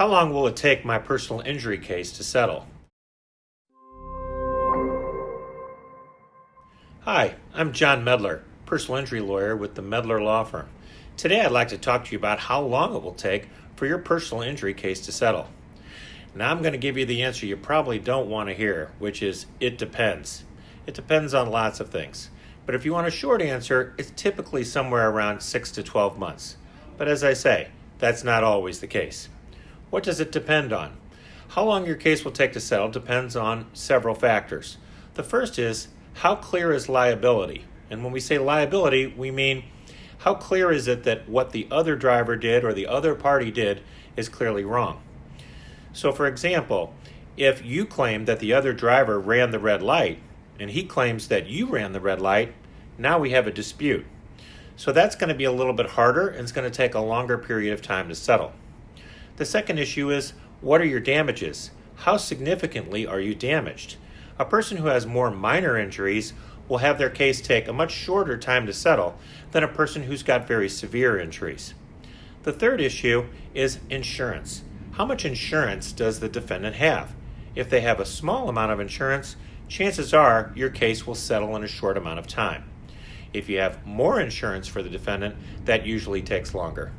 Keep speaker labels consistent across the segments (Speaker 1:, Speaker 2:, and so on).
Speaker 1: How long will it take my personal injury case to settle? Hi, I'm John Medler, personal injury lawyer with the Medler Law Firm. Today I'd like to talk to you about how long it will take for your personal injury case to settle. Now I'm going to give you the answer you probably don't want to hear, which is it depends. It depends on lots of things. But if you want a short answer, it's typically somewhere around 6 to 12 months. But as I say, that's not always the case. What does it depend on? How long your case will take to settle depends on several factors. The first is, how clear is liability? And when we say liability, we mean how clear is it that what the other driver did or the other party did is clearly wrong? So for example, if you claim that the other driver ran the red light and he claims that you ran the red light, now we have a dispute. So that's going to be a little bit harder and it's going to take a longer period of time to settle. The second issue is, what are your damages? How significantly are you damaged? A person who has more minor injuries will have their case take a much shorter time to settle than a person who's got very severe injuries. The third issue is insurance. How much insurance does the defendant have? If they have a small amount of insurance, chances are your case will settle in a short amount of time. If you have more insurance for the defendant, that usually takes longer.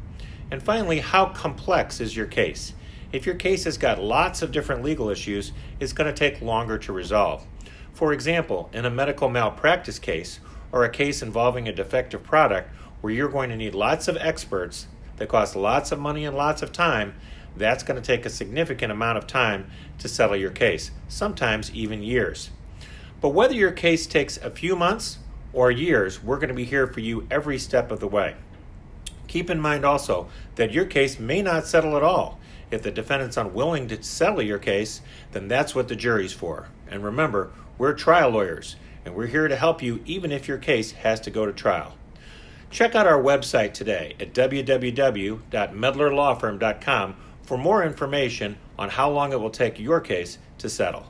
Speaker 1: And finally, how complex is your case? If your case has got lots of different legal issues, it's going to take longer to resolve. For example, in a medical malpractice case or a case involving a defective product where you're going to need lots of experts that cost lots of money and lots of time, that's going to take a significant amount of time to settle your case, sometimes even years. But whether your case takes a few months or years, we're going to be here for you every step of the way. Keep in mind also that your case may not settle at all. If the defendant's unwilling to settle your case, then that's what the jury's for. And remember, we're trial lawyers, and we're here to help you even if your case has to go to trial. Check out our website today at www.medlerlawfirm.com for more information on how long it will take your case to settle.